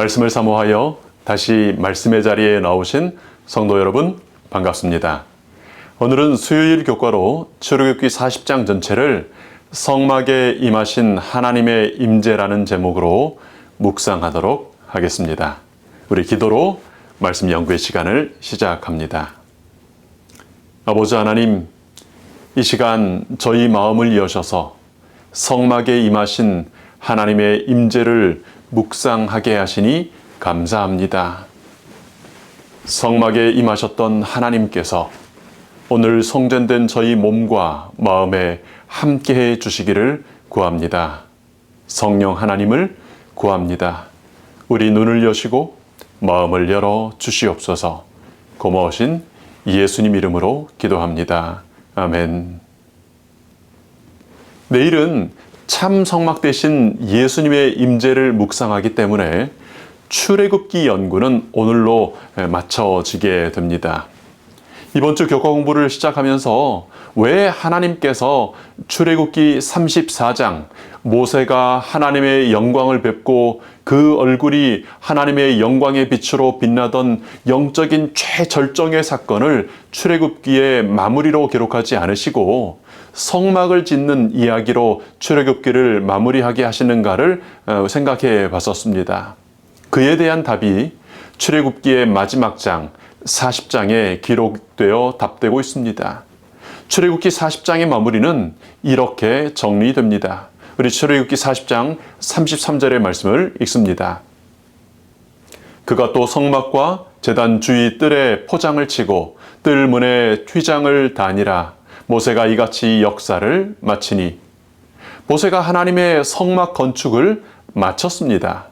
말씀을 사모하여 다시 말씀의 자리에 나오신 성도 여러분 반갑습니다. 오늘은 수요일 교과로 출애굽기 40장 전체를 성막에 임하신 하나님의 임재라는 제목으로 묵상하도록 하겠습니다. 우리 기도로 말씀 연구의 시간을 시작합니다. 아버지 하나님, 이 시간 저희 마음을 여셔서 성막에 임하신 하나님의 임재를 묵상하게 하시니 감사합니다. 성막에 임하셨던 하나님께서 오늘 성전된 저희 몸과 마음에 함께해 주시기를 구합니다. 성령 하나님을 구합니다. 우리 눈을 여시고 마음을 열어 주시옵소서. 고마우신 예수님 이름으로 기도합니다. 아멘. 내일은 참 성막 대신 예수님의 임재를 묵상하기 때문에 출애굽기 연구는 오늘로 마쳐지게 됩니다. 이번 주 교과 공부를 시작하면서 왜 하나님께서 출애굽기 34장 모세가 하나님의 영광을 뵙고 그 얼굴이 하나님의 영광의 빛으로 빛나던 영적인 최절정의 사건을 출애굽기의 마무리로 기록하지 않으시고 성막을 짓는 이야기로 출애굽기를 마무리하게 하시는가를 생각해 봤었습니다. 그에 대한 답이 출애굽기의 마지막 장 40장에 기록되어 답되고 있습니다. 출애굽기 40장의 마무리는 이렇게 정리됩니다. 우리 출애굽기 40장 33절의 말씀을 읽습니다. 그가 또 성막과 제단 주위 뜰에 포장을 치고 뜰 문에 휘장을 다니라. 모세가 이같이 역사를 마치니, 모세가 하나님의 성막 건축을 마쳤습니다.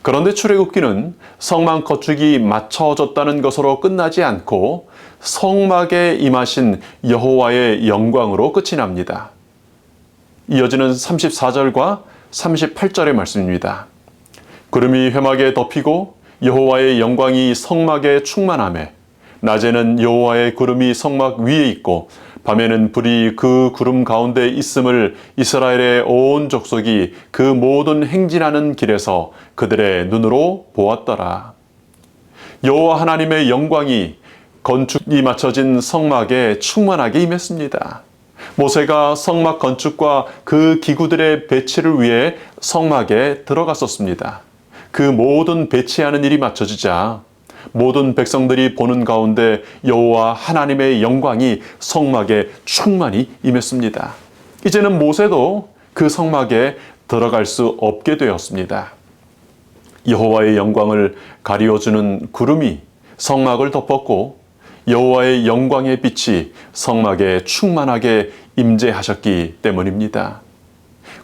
그런데 출애굽기는 성막 건축이 마쳐졌다는 것으로 끝나지 않고 성막에 임하신 여호와의 영광으로 끝이 납니다. 이어지는 34절과 38절의 말씀입니다. 구름이 회막에 덮이고 여호와의 영광이 성막에 충만하매 낮에는 여호와의 구름이 성막 위에 있고 밤에는 불이 그 구름 가운데 있음을 이스라엘의 온 족속이 그 모든 행진하는 길에서 그들의 눈으로 보았더라. 여호와 하나님의 영광이 건축이 마쳐진 성막에 충만하게 임했습니다. 모세가 성막 건축과 그 기구들의 배치를 위해 성막에 들어갔었습니다. 그 모든 배치하는 일이 마쳐지자 모든 백성들이 보는 가운데 여호와 하나님의 영광이 성막에 충만히 임했습니다. 이제는 모세도 그 성막에 들어갈 수 없게 되었습니다. 여호와의 영광을 가리워주는 구름이 성막을 덮었고 여호와의 영광의 빛이 성막에 충만하게 임재하셨기 때문입니다.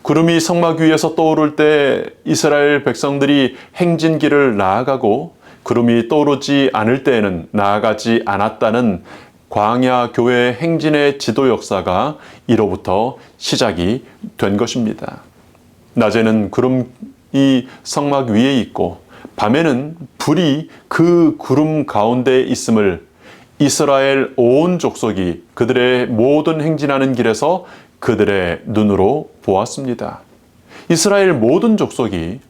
구름이 성막 위에서 떠오를 때 이스라엘 백성들이 행진길을 나아가고 구름이 떠오르지 않을 때에는 나아가지 않았다는 광야 교회 행진의 지도 역사가 이로부터 시작이 된 것입니다. 낮에는 구름이 성막 위에 있고 밤에는 불이 그 구름 가운데 있음을 이스라엘 온 족속이 그들의 모든 행진하는 길에서 그들의 눈으로 보았습니다. 이스라엘 모든 족속이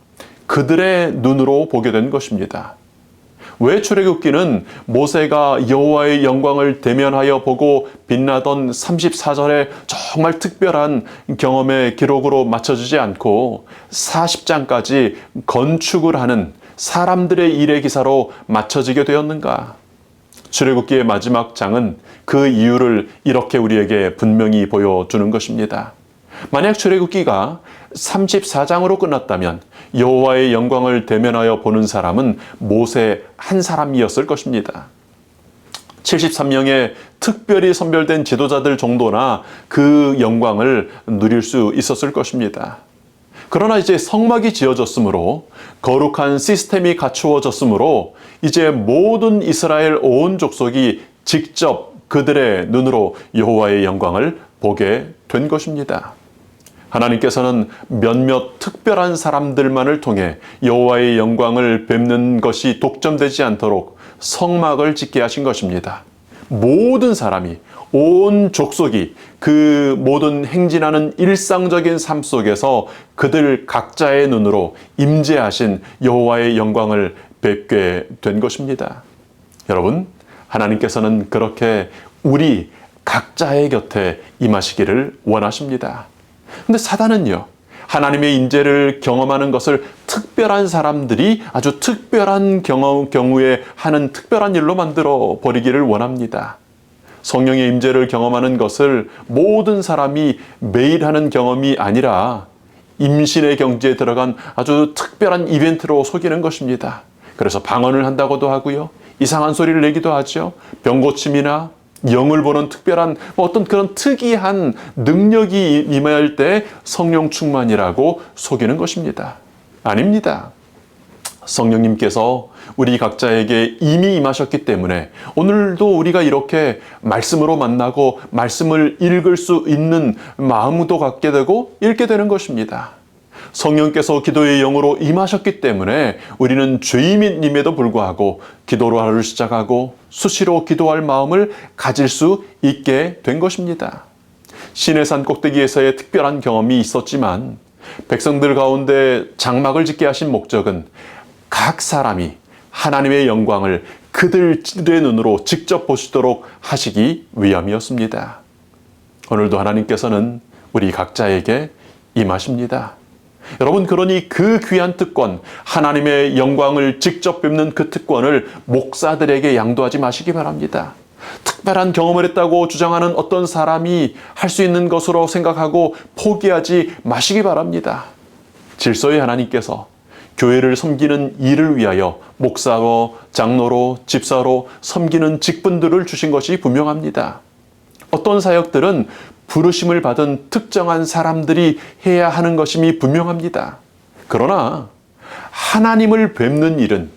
그들의 눈으로 보게 된 것입니다. 왜 출애굽기는 모세가 여호와의 영광을 대면하여 보고 빛나던 34절의 정말 특별한 경험의 기록으로 맞춰지지 않고 40장까지 건축을 하는 사람들의 일의 기사로 맞춰지게 되었는가? 출애굽기의 마지막 장은 그 이유를 이렇게 우리에게 분명히 보여주는 것입니다. 만약 출애굽기가 34장으로 끝났다면 여호와의 영광을 대면하여 보는 사람은 모세 한 사람이었을 것입니다. 73명의 특별히 선별된 지도자들 정도나 그 영광을 누릴 수 있었을 것입니다. 그러나 이제 성막이 지어졌으므로 거룩한 시스템이 갖추어졌으므로 이제 모든 이스라엘 온 족속이 직접 그들의 눈으로 여호와의 영광을 보게 된 것입니다. 하나님께서는 몇몇 특별한 사람들만을 통해 여호와의 영광을 뵙는 것이 독점되지 않도록 성막을 짓게 하신 것입니다. 모든 사람이, 온 족속이 그 모든 행진하는 일상적인 삶 속에서 그들 각자의 눈으로 임재하신 여호와의 영광을 뵙게 된 것입니다. 여러분, 하나님께서는 그렇게 우리 각자의 곁에 임하시기를 원하십니다. 근데 사단은요, 하나님의 임재를 경험하는 것을 특별한 사람들이 아주 특별한 경우에 하는 특별한 일로 만들어 버리기를 원합니다. 성령의 임재를 경험하는 것을 모든 사람이 매일 하는 경험이 아니라 임신의 경지에 들어간 아주 특별한 이벤트로 속이는 것입니다. 그래서 방언을 한다고도 하고요, 이상한 소리를 내기도 하죠. 병고침이나 영을 보는 특별한 어떤 그런 특이한 능력이 임할 때 성령 충만이라고 속이는 것입니다. 아닙니다. 성령님께서 우리 각자에게 이미 임하셨기 때문에 오늘도 우리가 이렇게 말씀으로 만나고 말씀을 읽을 수 있는 마음도 갖게 되고 읽게 되는 것입니다. 성령께서 기도의 영으로 임하셨기 때문에 우리는 죄인임에도 불구하고 기도로 하루를 시작하고 수시로 기도할 마음을 가질 수 있게 된 것입니다. 시내산 꼭대기에서의 특별한 경험이 있었지만 백성들 가운데 장막을 짓게 하신 목적은 각 사람이 하나님의 영광을 그들의 눈으로 직접 보시도록 하시기 위함이었습니다. 오늘도 하나님께서는 우리 각자에게 임하십니다. 여러분, 그러니 그 귀한 특권, 하나님의 영광을 직접 뵙는 그 특권을 목사들에게 양도하지 마시기 바랍니다. 특별한 경험을 했다고 주장하는 어떤 사람이 할 수 있는 것으로 생각하고 포기하지 마시기 바랍니다. 질서의 하나님께서 교회를 섬기는 일을 위하여 목사로, 장로로, 집사로 섬기는 직분들을 주신 것이 분명합니다. 어떤 사역들은 부르심을 받은 특정한 사람들이 해야 하는 것임이 분명합니다. 그러나 하나님을 뵙는 일은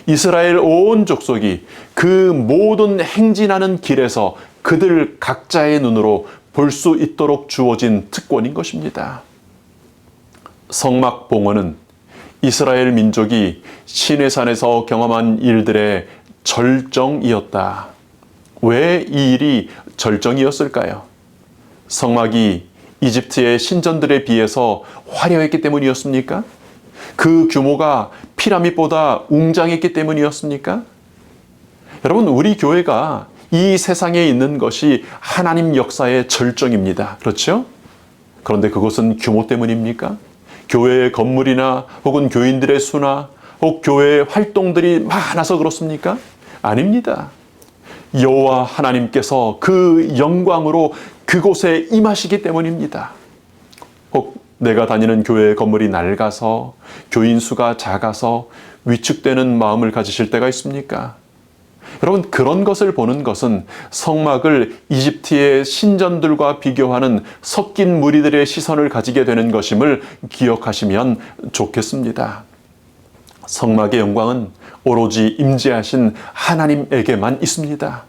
이스라엘 온 족속이 그 모든 행진하는 길에서 그들 각자의 눈으로 볼 수 있도록 주어진 특권인 것입니다. 성막 봉헌은 이스라엘 민족이 시내산에서 경험한 일들의 절정이었다. 왜 이 일이 절정이었을까요? 성막이 이집트의 신전들에 비해서 화려했기 때문이었습니까? 그 규모가 피라밋보다 웅장했기 때문이었습니까? 여러분, 우리 교회가 이 세상에 있는 것이 하나님 역사의 절정입니다. 그렇죠? 그런데 그것은 규모 때문입니까? 교회의 건물이나 혹은 교인들의 수나 혹 교회의 활동들이 많아서 그렇습니까? 아닙니다. 여호와 하나님께서 그 영광으로 그곳에 임하시기 때문입니다. 혹 내가 다니는 교회의 건물이 낡아서 교인 수가 작아서 위축되는 마음을 가지실 때가 있습니까? 여러분, 그런 것을 보는 것은 성막을 이집트의 신전들과 비교하는 섞인 무리들의 시선을 가지게 되는 것임을 기억하시면 좋겠습니다. 성막의 영광은 오로지 임재하신 하나님에게만 있습니다.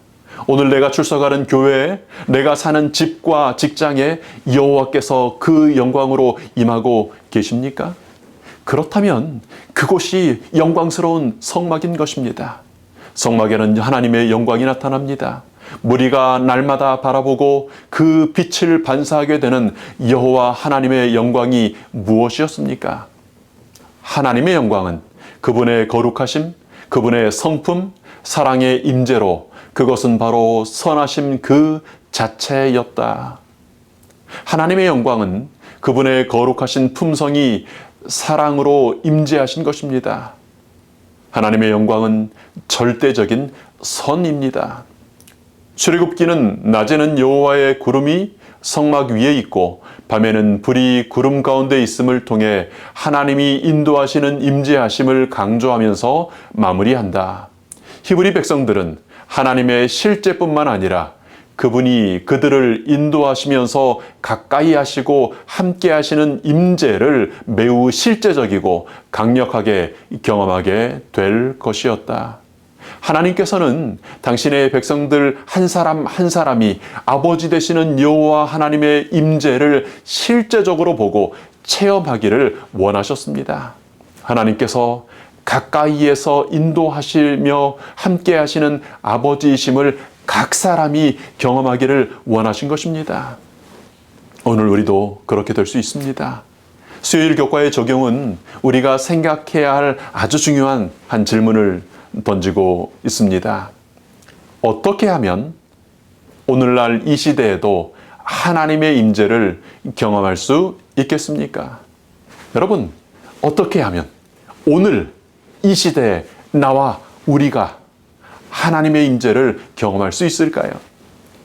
오늘 내가 출석하는 교회에, 내가 사는 집과 직장에 여호와께서 그 영광으로 임하고 계십니까? 그렇다면 그곳이 영광스러운 성막인 것입니다. 성막에는 하나님의 영광이 나타납니다. 무리가 날마다 바라보고 그 빛을 반사하게 되는 여호와 하나님의 영광이 무엇이었습니까? 하나님의 영광은 그분의 거룩하심, 그분의 성품, 사랑의 임재로 그것은 바로 선하심 그 자체였다. 하나님의 영광은 그분의 거룩하신 품성이 사랑으로 임재하신 것입니다. 하나님의 영광은 절대적인 선입니다. 출애굽기는 낮에는 여호와의 구름이 성막 위에 있고 밤에는 불이 구름 가운데 있음을 통해 하나님이 인도하시는 임재하심을 강조하면서 마무리한다. 히브리 백성들은 하나님의 실제뿐만 아니라 그분이 그들을 인도하시면서 가까이 하시고 함께 하시는 임재를 매우 실제적이고 강력하게 경험하게 될 것이었다. 하나님께서는 당신의 백성들 한 사람 한 사람이 아버지 되시는 여호와 하나님의 임재를 실제적으로 보고 체험하기를 원하셨습니다. 하나님께서 가까이에서 인도하시며 함께 하시는 아버지이심을 각 사람이 경험하기를 원하신 것입니다. 오늘 우리도 그렇게 될 수 있습니다. 수요일 교과의 적용은 우리가 생각해야 할 아주 중요한 한 질문을 던지고 있습니다. 어떻게 하면 오늘날 이 시대에도 하나님의 임재를 경험할 수 있겠습니까? 여러분, 어떻게 하면 오늘 이 시대에 나와 우리가 하나님의 임재를 경험할 수 있을까요?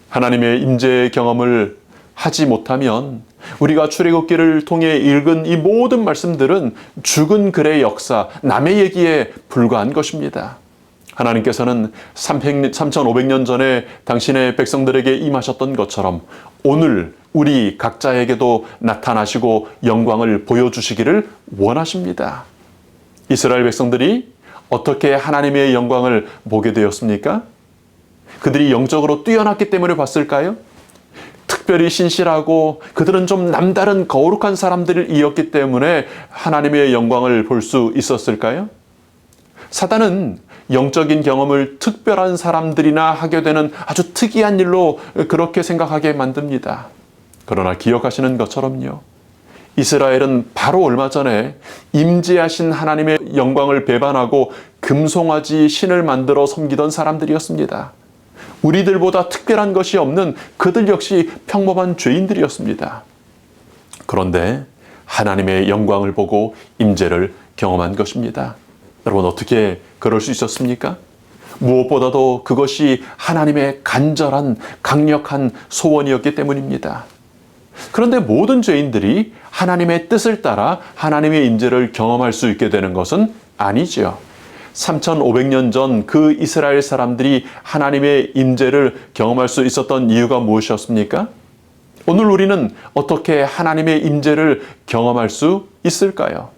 하나님의 임재의 경험을 하지 못하면 우리가 출애굽기를 통해 읽은 이 모든 말씀들은 죽은 글의 역사, 남의 얘기에 불과한 것입니다. 하나님께서는 3,500년 전에 당신의 백성들에게 임하셨던 것처럼 오늘 우리 각자에게도 나타나시고 영광을 보여주시기를 원하십니다. 이스라엘 백성들이 어떻게 하나님의 영광을 보게 되었습니까? 그들이 영적으로 뛰어났기 때문에 봤을까요? 특별히 신실하고 그들은 좀 남다른 거룩한 사람들이었기 때문에 하나님의 영광을 볼 수 있었을까요? 사단은 영적인 경험을 특별한 사람들이나 하게 되는 아주 특이한 일로 그렇게 생각하게 만듭니다. 그러나 기억하시는 것처럼요. 이스라엘은 바로 얼마 전에 임재하신 하나님의 영광을 배반하고 금송아지 신을 만들어 섬기던 사람들이었습니다. 우리들보다 특별한 것이 없는 그들 역시 평범한 죄인들이었습니다. 그런데 하나님의 영광을 보고 임재를 경험한 것입니다. 여러분, 어떻게 그럴 수 있었습니까? 무엇보다도 그것이 하나님의 간절한 강력한 소원이었기 때문입니다. 그런데 모든 죄인들이 하나님의 뜻을 따라 하나님의 임재를 경험할 수 있게 되는 것은 아니죠. 3,500년 전 그 이스라엘 사람들이 하나님의 임재를 경험할 수 있었던 이유가 무엇이었습니까? 오늘 우리는 어떻게 하나님의 임재를 경험할 수 있을까요?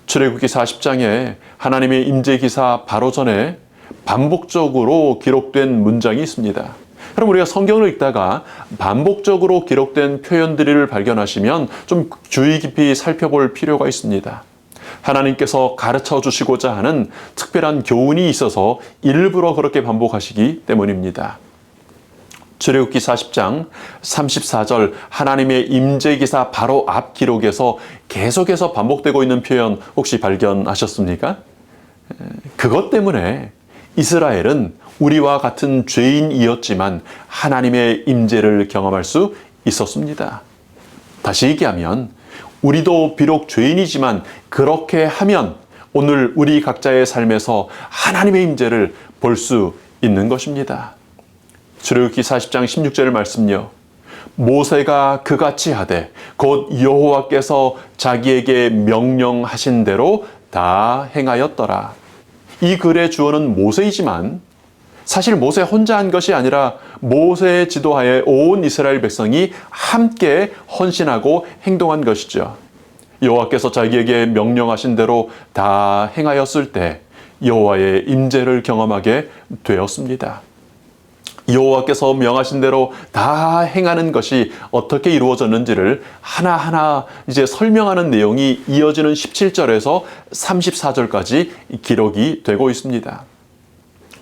출애굽기 40장에 하나님의 임재 기사 바로 전에 반복적으로 기록된 문장이 있습니다. 그럼 우리가 성경을 읽다가 반복적으로 기록된 표현들을 발견하시면 좀 주의 깊이 살펴볼 필요가 있습니다. 하나님께서 가르쳐 주시고자 하는 특별한 교훈이 있어서 일부러 그렇게 반복하시기 때문입니다. 출애굽기 40장 34절 하나님의 임재기사 바로 앞 기록에서 계속해서 반복되고 있는 표현 혹시 발견하셨습니까? 그것 때문에 이스라엘은 우리와 같은 죄인이었지만 하나님의 임재를 경험할 수 있었습니다. 다시 얘기하면 우리도 비록 죄인이지만 그렇게 하면 오늘 우리 각자의 삶에서 하나님의 임재를 볼 수 있는 것입니다. 출애굽기 40장 16절 말씀요. 모세가 그같이 하되 곧 여호와께서 자기에게 명령하신 대로 다 행하였더라. 이 글의 주어는 모세이지만 사실 모세 혼자 한 것이 아니라 모세의 지도하에 온 이스라엘 백성이 함께 헌신하고 행동한 것이죠. 여호와께서 자기에게 명령하신 대로 다 행하였을 때 여호와의 임재를 경험하게 되었습니다. 여호와께서 명하신 대로 다 행하는 것이 어떻게 이루어졌는지를 하나하나 이제 설명하는 내용이 이어지는 17절에서 34절까지 기록이 되고 있습니다.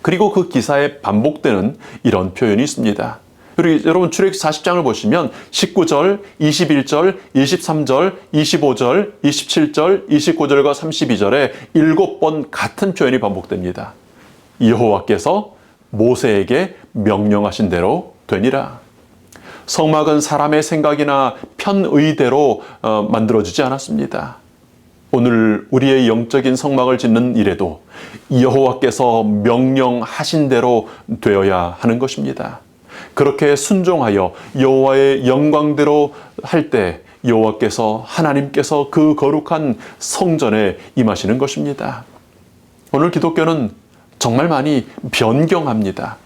그리고 그 기사에 반복되는 이런 표현이 있습니다. 그리고 여러분 출애굽기 40장을 보시면 19절, 21절, 23절, 25절, 27절, 29절과 32절에 7번 같은 표현이 반복됩니다. 여호와께서 모세에게 명령하신 대로 되니라. 성막은 사람의 생각이나 편의대로 만들어지지 않았습니다. 오늘 우리의 영적인 성막을 짓는 일에도 여호와께서 명령하신 대로 되어야 하는 것입니다. 그렇게 순종하여 여호와의 영광대로 할 때 여호와께서 하나님께서 그 거룩한 성전에 임하시는 것입니다. 오늘 기독교는 정말 많이 변경합니다.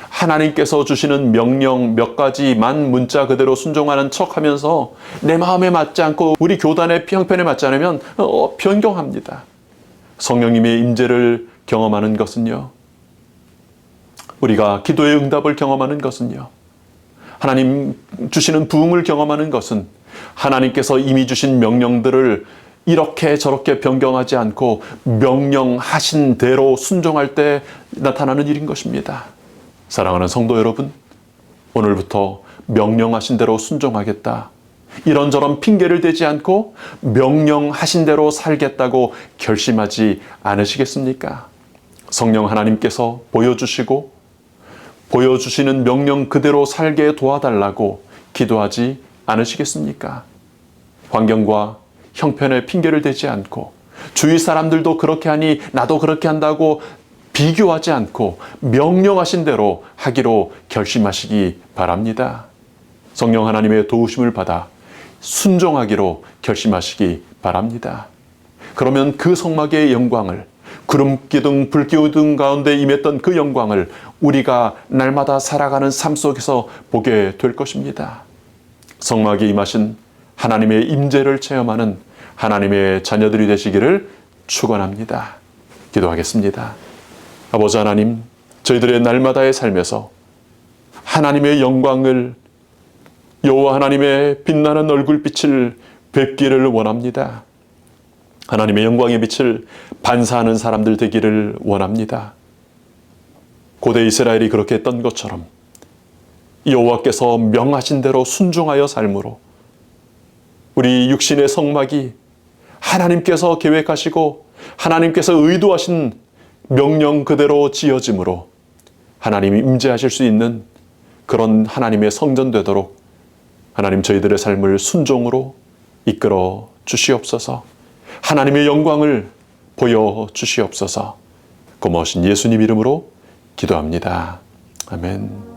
하나님께서 주시는 명령 몇 가지만 문자 그대로 순종하는 척하면서 내 마음에 맞지 않고 우리 교단의 형편에 맞지 않으면 변경합니다. 성령님의 임재를 경험하는 것은요. 우리가 기도의 응답을 경험하는 것은요. 하나님 주시는 부흥을 경험하는 것은 하나님께서 이미 주신 명령들을 이렇게 저렇게 변경하지 않고 명령하신 대로 순종할 때 나타나는 일인 것입니다. 사랑하는 성도 여러분, 오늘부터 명령하신 대로 순종하겠다. 이런저런 핑계를 대지 않고 명령하신 대로 살겠다고 결심하지 않으시겠습니까? 성령 하나님께서 보여주시는 명령 그대로 살게 도와달라고 기도하지 않으시겠습니까? 환경과 형편에 핑계를 대지 않고 주위 사람들도 그렇게 하니 나도 그렇게 한다고 비교하지 않고 명령하신 대로 하기로 결심하시기 바랍니다. 성령 하나님의 도우심을 받아 순종하기로 결심하시기 바랍니다. 그러면 그 성막의 영광을, 구름 기둥, 불 기둥 가운데 임했던 그 영광을 우리가 날마다 살아가는 삶 속에서 보게 될 것입니다. 성막에 임하신 하나님의 임재를 체험하는 하나님의 자녀들이 되시기를 축원합니다. 기도하겠습니다. 아버지 하나님, 저희들의 날마다의 삶에서 하나님의 영광을, 여호와 하나님의 빛나는 얼굴빛을 뵙기를 원합니다. 하나님의 영광의 빛을 반사하는 사람들 되기를 원합니다. 고대 이스라엘이 그렇게 했던 것처럼 여호와께서 명하신 대로 순종하여 삶으로 우리 육신의 성막이 하나님께서 계획하시고 하나님께서 의도하신 명령 그대로 지어짐으로 하나님이 임재하실 수 있는 그런 하나님의 성전 되도록 하나님 저희들의 삶을 순종으로 이끌어 주시옵소서. 하나님의 영광을 보여 주시옵소서. 고마우신 예수님 이름으로 기도합니다. 아멘.